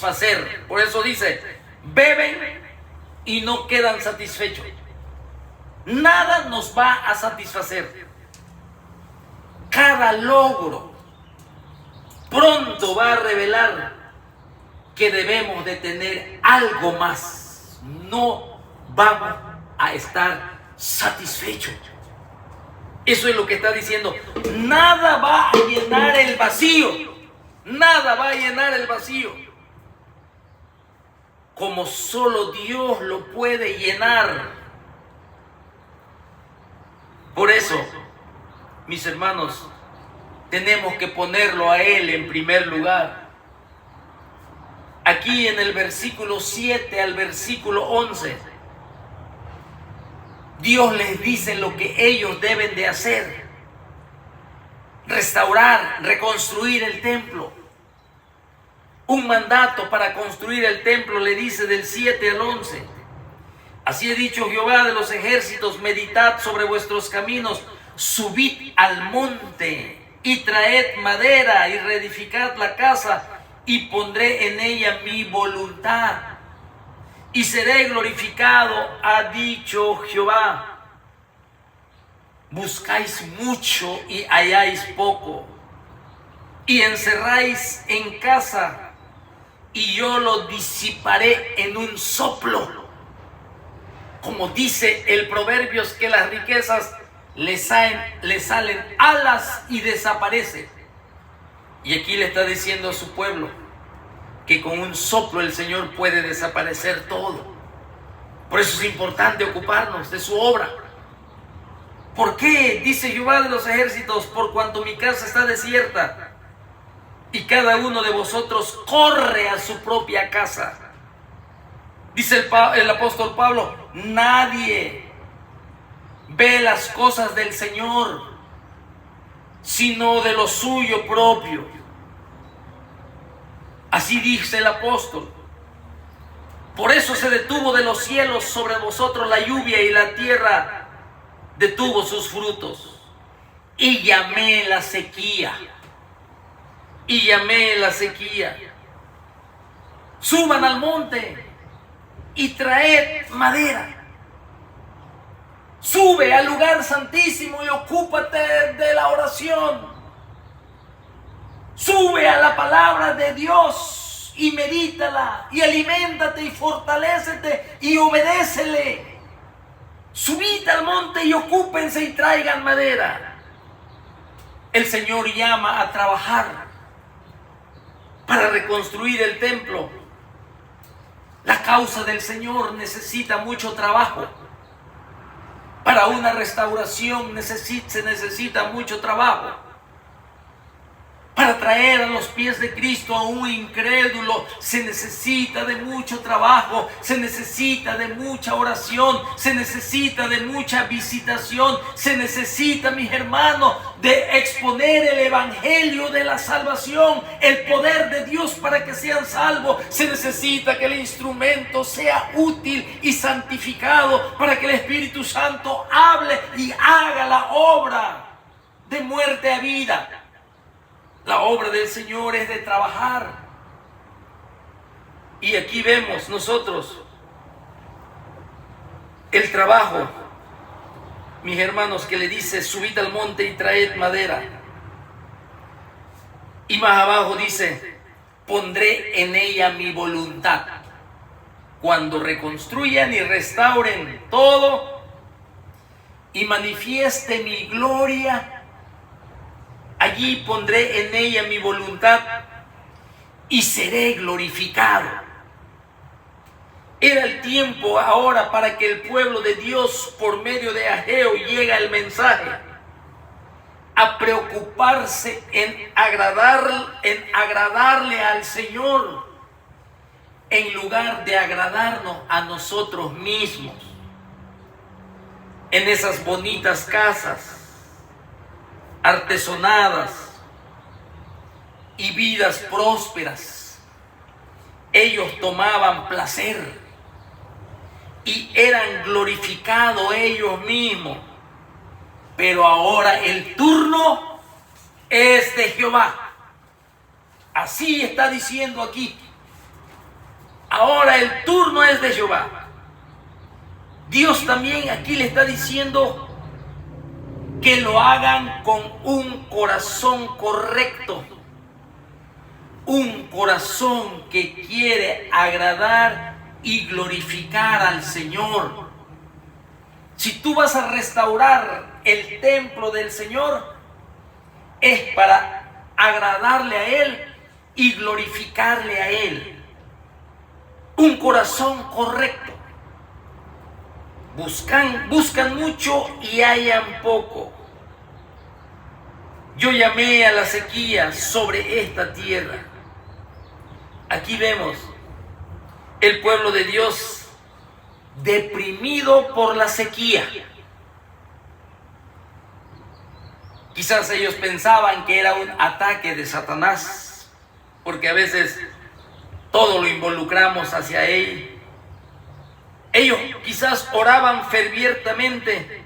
satisfacer. Por eso dice, beben y no quedan satisfechos. Nada nos va a satisfacer. Cada logro pronto va a revelar que debemos de tener algo más. No vamos a estar satisfechos. Eso es lo que está diciendo. Nada va a llenar el vacío. Nada va a llenar el vacío como solo Dios lo puede llenar. Por eso, mis hermanos, tenemos que ponerlo a Él en primer lugar. Aquí en el versículo 7 al versículo 11, Dios les dice lo que ellos deben de hacer: restaurar, reconstruir el templo. Un mandato para construir el templo le dice del 7 al 11. Así he dicho Jehová de los ejércitos: meditad sobre vuestros caminos, subid al monte y traed madera y reedificad la casa, y pondré en ella mi voluntad y seré glorificado, ha dicho Jehová. Buscáis mucho y halláis poco, y encerráis en casa, y yo lo disiparé en un soplo. Como dice el Proverbios, que las riquezas le salen alas y desaparecen. Y aquí le está diciendo a su pueblo que con un soplo el Señor puede desaparecer todo. Por eso es importante ocuparnos de su obra. ¿Por qué? Dice Jehová de los ejércitos: por cuanto mi casa está desierta y cada uno de vosotros corre a su propia casa. Dice el apóstol Pablo: nadie ve las cosas del Señor, sino de lo suyo propio. Así dice el apóstol. Por eso se detuvo de los cielos sobre vosotros la lluvia, y la tierra detuvo sus frutos. Y llamé la sequía. Y llamé la sequía. Suban al monte y traed madera. Sube al lugar santísimo y ocúpate de la oración. Sube a la palabra de Dios y medítala, y aliméntate y fortalécete y obedécele. Subid al monte y ocúpense y traigan madera. El Señor llama a trabajar para reconstruir el templo. La causa del Señor necesita mucho trabajo. Para una restauración se necesita mucho trabajo. Para traer a los pies de Cristo a un incrédulo se necesita de mucho trabajo, se necesita de mucha oración, se necesita de mucha visitación, se necesita, mis hermanos, de exponer el evangelio de la salvación, el poder de Dios para que sean salvos. Se necesita que el instrumento sea útil y santificado para que el Espíritu Santo hable y haga la obra de muerte a vida. La obra del Señor es de trabajar. Y aquí vemos nosotros el trabajo, mis hermanos, que le dice: subid al monte y traed madera. Y más abajo dice: pondré en ella mi voluntad. Cuando reconstruyan y restauren todo y manifieste mi gloria, allí pondré en ella mi voluntad y seré glorificado. Era el tiempo ahora para que el pueblo de Dios, por medio de Ageo, llega el mensaje a preocuparse en agradarle al Señor, en lugar de agradarnos a nosotros mismos. En esas bonitas casas artesonadas y vidas prósperas, ellos tomaban placer y eran glorificados ellos mismos. Pero ahora el turno es de Jehová. Así está diciendo aquí. ahora el turno es de Jehová. Dios también aquí le está diciendo que lo hagan con un corazón correcto, un corazón que quiere agradar y glorificar al Señor. Si tú vas a restaurar el templo del Señor, es para agradarle a Él y glorificarle a Él. Un corazón correcto. Buscan mucho y hallan poco. Yo llamé a la sequía sobre esta tierra. Aquí vemos el pueblo de Dios deprimido por la sequía. Quizás ellos pensaban que era un ataque de Satanás, porque a veces todo lo involucramos hacia él. Ellos quizás oraban fervientemente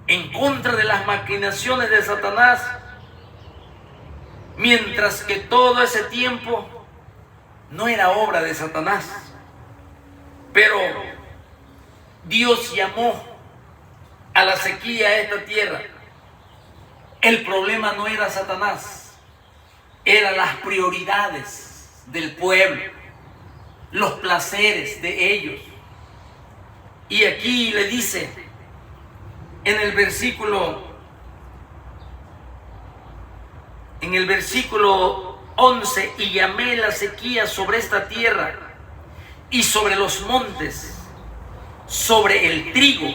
en contra de las maquinaciones de Satanás, mientras que todo ese tiempo no era obra de Satanás. Pero Dios llamó a la sequía a esta tierra. El problema no era Satanás, eran las prioridades del pueblo, los placeres de ellos. Y aquí le dice en el versículo 11, y llamé la sequía sobre esta tierra y sobre los montes, sobre el trigo,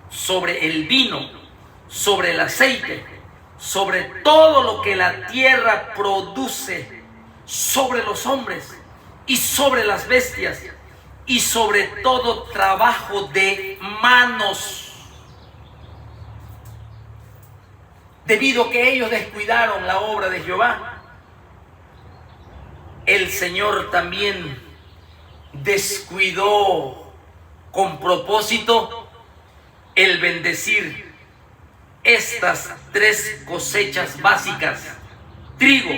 sobre el vino, sobre el aceite, sobre todo lo que la tierra produce, sobre los hombres y sobre las bestias, y sobre todo trabajo de manos. Debido a que ellos descuidaron la obra de Jehová, el Señor también descuidó con propósito el bendecir estas tres cosechas básicas: trigo,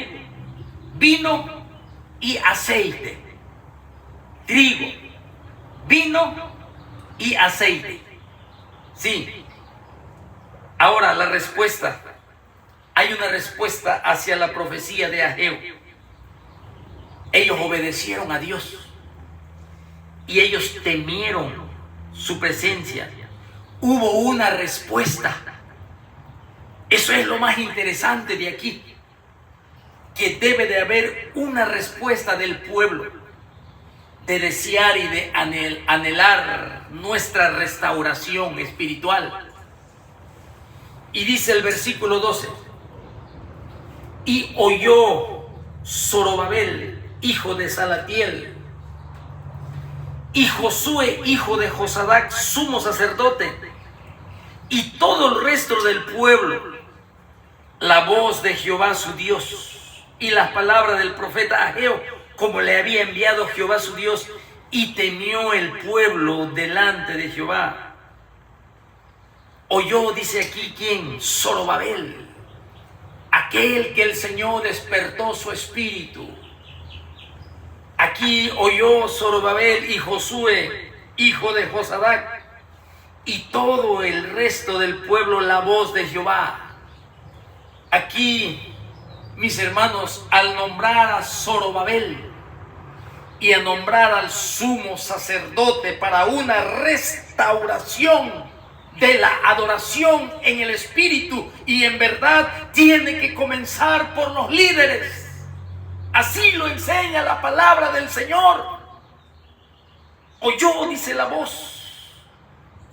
vino y aceite. Trigo, vino y aceite. Sí. Ahora la respuesta. Hay una respuesta hacia la profecía de Ageo. Ellos obedecieron a Dios y ellos temieron su presencia. Hubo una respuesta. Eso es lo más interesante de aquí, que debe de haber una respuesta del pueblo, de desear y de anhelar nuestra restauración espiritual. Y dice el versículo 12: y oyó Zorobabel, hijo de Salatiel, y Josué, hijo de Josadac, sumo sacerdote, y todo el resto del pueblo, la voz de Jehová su Dios, y las palabras del profeta Ageo, como le había enviado Jehová su Dios, y temió el pueblo delante de Jehová. Oyó, dice aquí, ¿quién? Zorobabel, aquel que el Señor despertó su espíritu. Aquí oyó Zorobabel y Josué, hijo de Josadac, y todo el resto del pueblo la voz de Jehová. Aquí, mis hermanos, al nombrar a Zorobabel y a nombrar al sumo sacerdote para una restauración de la adoración en el espíritu y en verdad, tiene que comenzar por los líderes. Así lo enseña la palabra del Señor. Oyó, dice, la voz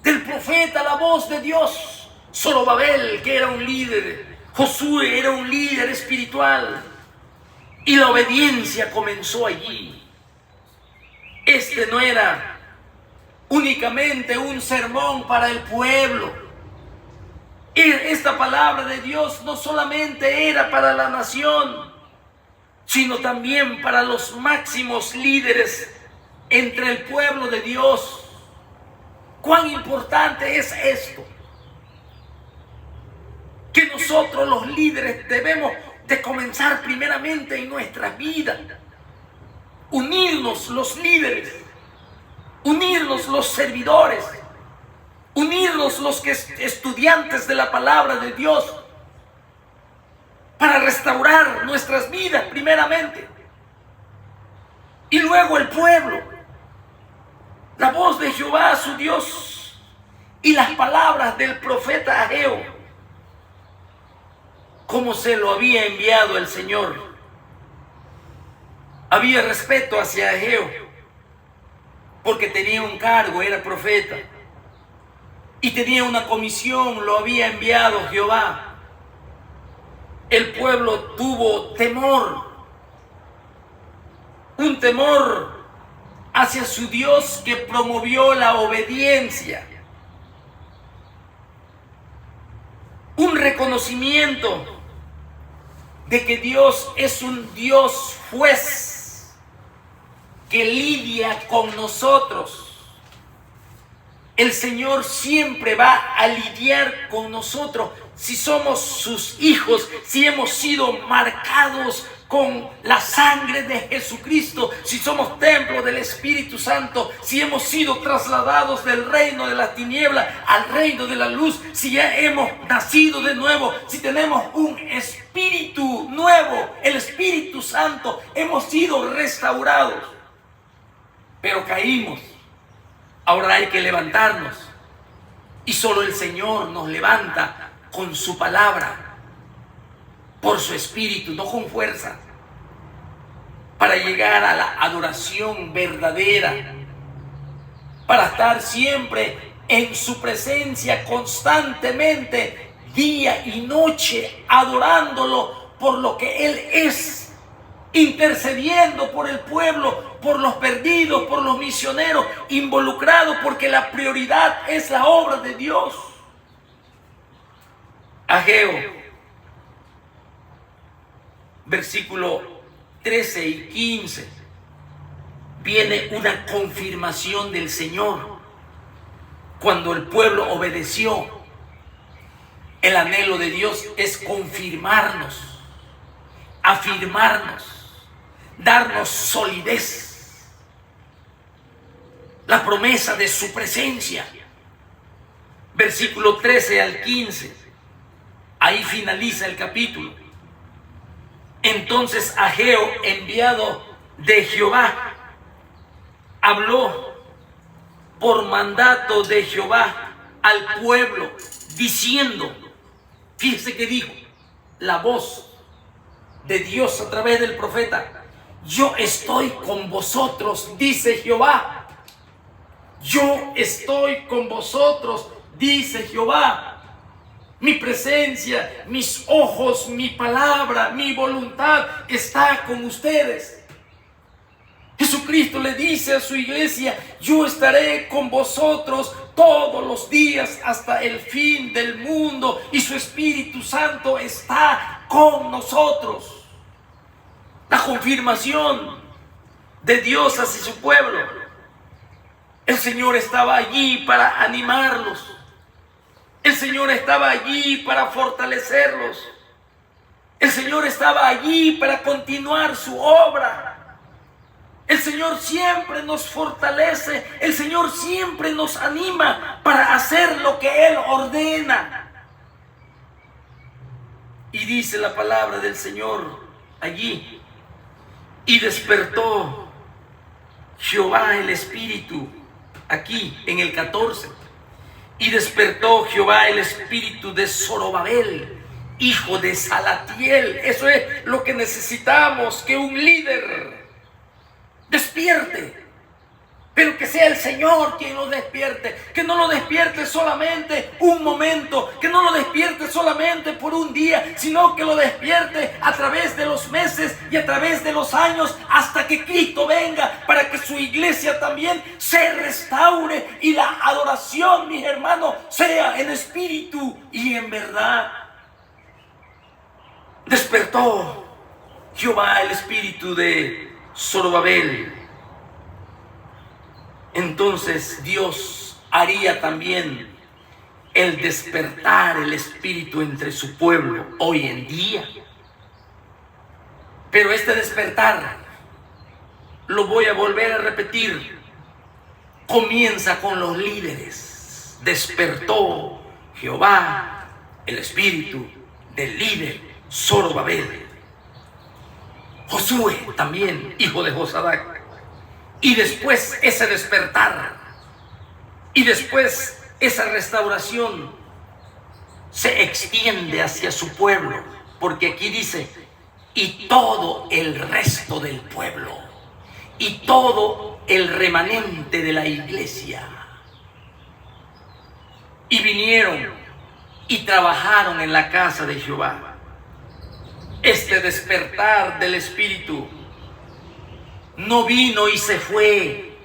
del profeta, la voz de Dios. Zorobabel, que era un líder, Josué era un líder espiritual, y la obediencia comenzó allí. Este no era únicamente un sermón para el pueblo. Esta palabra de Dios no solamente era para la nación, sino también para los máximos líderes entre el pueblo de Dios. ¿Cuán importante es esto? Que nosotros los líderes debemos de comenzar primeramente en nuestra vida. Unirnos los líderes unirnos los servidores, unirnos los que estudiantes de la palabra de Dios, para restaurar nuestras vidas primeramente, y luego el pueblo, la voz de Jehová su Dios y las palabras del profeta Ageo, como se lo había enviado el Señor. Había respeto hacia Ageo, porque tenía un cargo, era profeta, y tenía una comisión, lo había enviado Jehová. El pueblo tuvo temor, un temor hacia su Dios que promovió la obediencia, un reconocimiento de que Dios es un Dios juez que lidia con nosotros. El Señor siempre va a lidiar con nosotros si somos sus hijos, si hemos sido marcados con la sangre de Jesucristo, si somos templo del Espíritu Santo, si hemos sido trasladados del reino de las tinieblas al reino de la luz, si ya hemos nacido de nuevo, si tenemos un espíritu nuevo, el Espíritu Santo, hemos sido restaurados. Pero caímos. Ahora hay que levantarnos, y solo el Señor nos levanta con su palabra, por su espíritu, no con fuerza, para llegar a la adoración verdadera, para estar siempre en su presencia constantemente, día y noche, adorándolo por lo que Él es, intercediendo por el pueblo, por los perdidos, por los misioneros, involucrados, porque la prioridad es la obra de Dios. Ageo, versículo 13 y 15, viene una confirmación del Señor. Cuando el pueblo obedeció, el anhelo de Dios es confirmarnos, afirmarnos, darnos solidez, la promesa de su presencia. Versículo 13 al 15, ahí finaliza el capítulo. Entonces Ageo, enviado de Jehová, habló por mandato de Jehová al pueblo, diciendo, fíjese que dijo la voz de Dios a través del profeta: yo estoy con vosotros, dice Jehová. Yo estoy con vosotros, dice Jehová. Mi presencia, mis ojos, mi palabra, mi voluntad está con ustedes. Jesucristo le dice a su iglesia: yo estaré con vosotros todos los días hasta el fin del mundo, y su Espíritu Santo está con nosotros. La confirmación de Dios hacia su pueblo. El Señor estaba allí para animarlos. El Señor estaba allí para fortalecerlos. El Señor estaba allí para continuar su obra. El Señor siempre nos fortalece. El Señor siempre nos anima para hacer lo que Él ordena. Y dice la palabra del Señor allí: y despertó Jehová el espíritu, aquí en el 14, y despertó Jehová el espíritu de Zorobabel, hijo de Salatiel. Eso es lo que necesitamos, que un líder despierte, pero que sea el Señor quien lo despierte, que no lo despierte solamente un momento, que no lo despierte solamente por un día, sino que lo despierte a través de los meses y a través de los años, hasta que Cristo venga, para que su iglesia también se restaure y la adoración, mis hermanos, sea en espíritu y en verdad. Despertó Jehová el espíritu de Zorobabel. Entonces Dios haría también el despertar el espíritu entre su pueblo hoy en día. Pero este despertar, lo voy a volver a repetir, comienza con los líderes. Despertó Jehová el espíritu del líder Zorobabel. Josué también, hijo de Josadac. Y después ese despertar. Y después esa restauración se extiende hacia su pueblo. Porque aquí dice, y todo el resto del pueblo. Y todo el remanente de la iglesia. Y vinieron y trabajaron en la casa de Jehová. Este despertar del Espíritu no vino y se fue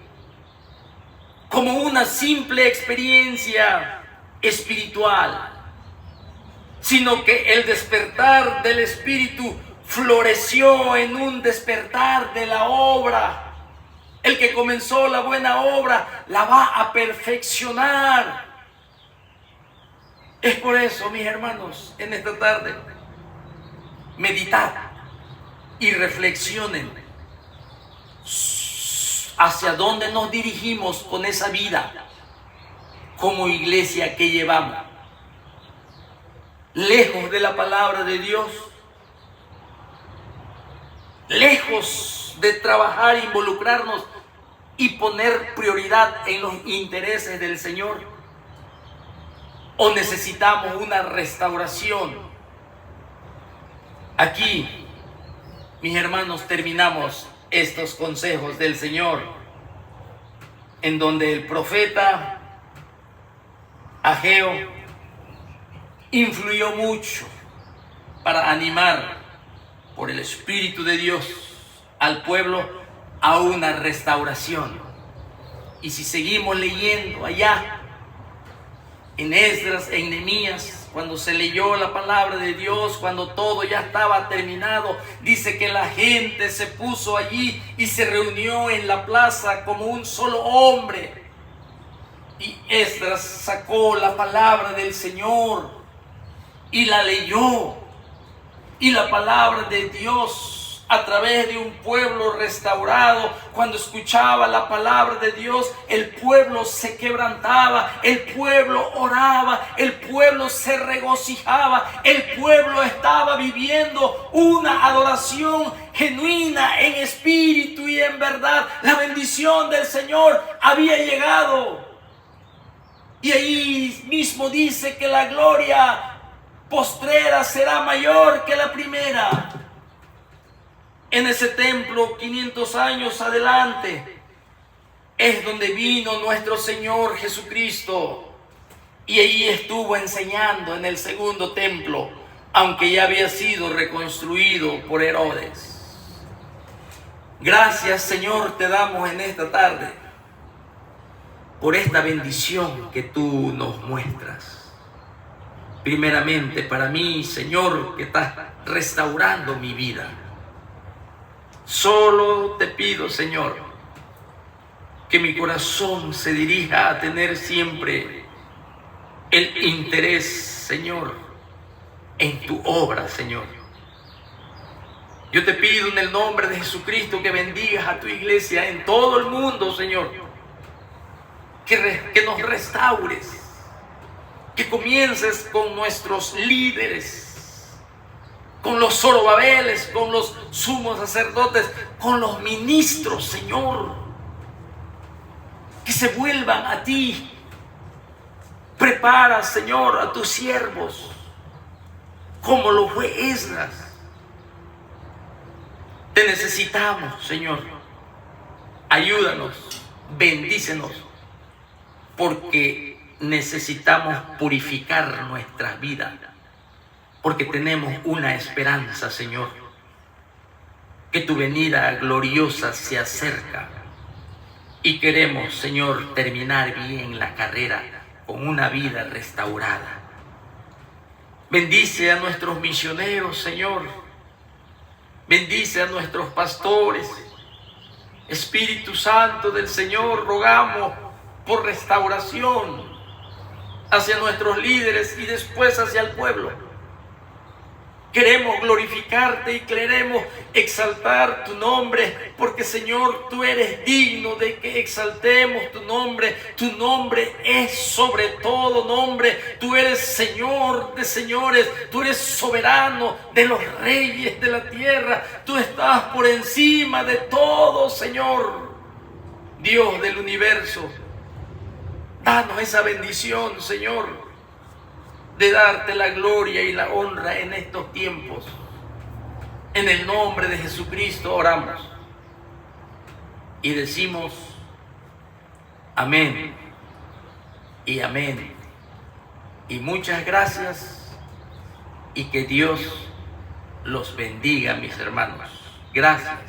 como una simple experiencia espiritual, sino que el despertar del Espíritu floreció en un despertar de la obra. El que comenzó la buena obra la va a perfeccionar. Es por eso, mis hermanos, en esta tarde, meditad y reflexionen hacia dónde nos dirigimos con esa vida como iglesia que llevamos. Lejos de la palabra de Dios, lejos de trabajar, involucrarnos y poner prioridad en los intereses del Señor, o necesitamos una restauración. Aquí, mis hermanos, terminamos estos consejos del Señor, en donde el profeta Ageo influyó mucho para animar por el Espíritu de Dios al pueblo a una restauración. Y si seguimos leyendo allá en Esdras, en Nehemías, cuando se leyó la palabra de Dios, cuando todo ya estaba terminado, dice que la gente se puso allí y se reunió en la plaza como un solo hombre. Y Esdras sacó la palabra del Señor y la leyó. Y la palabra de Dios, a través de un pueblo restaurado, cuando escuchaba la palabra de Dios, el pueblo se quebrantaba, el pueblo oraba, el pueblo se regocijaba, el pueblo estaba viviendo una adoración genuina en espíritu y en verdad. La bendición del Señor había llegado. Y ahí mismo dice que la gloria postrera será mayor que la primera. En ese templo, 500 años adelante, es donde vino nuestro Señor Jesucristo. Y ahí estuvo enseñando en el segundo templo, aunque ya había sido reconstruido por Herodes. Gracias, Señor, te damos en esta tarde por esta bendición que tú nos muestras. Primeramente para mí, Señor, que estás restaurando mi vida. Solo te pido, Señor, que mi corazón se dirija a tener siempre el interés, Señor, en tu obra, Señor. Yo te pido en el nombre de Jesucristo que bendigas a tu iglesia en todo el mundo, Señor. Que nos restaures. Que comiences con nuestros líderes, con los Zorobabeles, con los sumos sacerdotes, con los ministros, Señor. Que se vuelvan a ti. Prepara, Señor, a tus siervos, como lo fue Esdras. Te necesitamos, Señor. Ayúdanos, bendícenos, porque necesitamos purificar nuestras vidas, porque tenemos una esperanza, Señor, que tu venida gloriosa se acerca y queremos, Señor, terminar bien la carrera con una vida restaurada. Bendice a nuestros misioneros, Señor. Bendice a nuestros pastores. Espíritu Santo del Señor, rogamos por restauración hacia nuestros líderes y después hacia el pueblo. Queremos glorificarte y queremos exaltar tu nombre, porque Señor, tú eres digno de que exaltemos tu nombre. Tu nombre es sobre todo nombre. Tú eres Señor de señores, tú eres soberano de los reyes de la tierra. Tú estás por encima de todo, Señor, Dios del universo. Danos esa bendición, Señor, de darte la gloria y la honra en estos tiempos. En el nombre de Jesucristo oramos y decimos amén y amén. Y muchas gracias y que Dios los bendiga, mis hermanos. Gracias.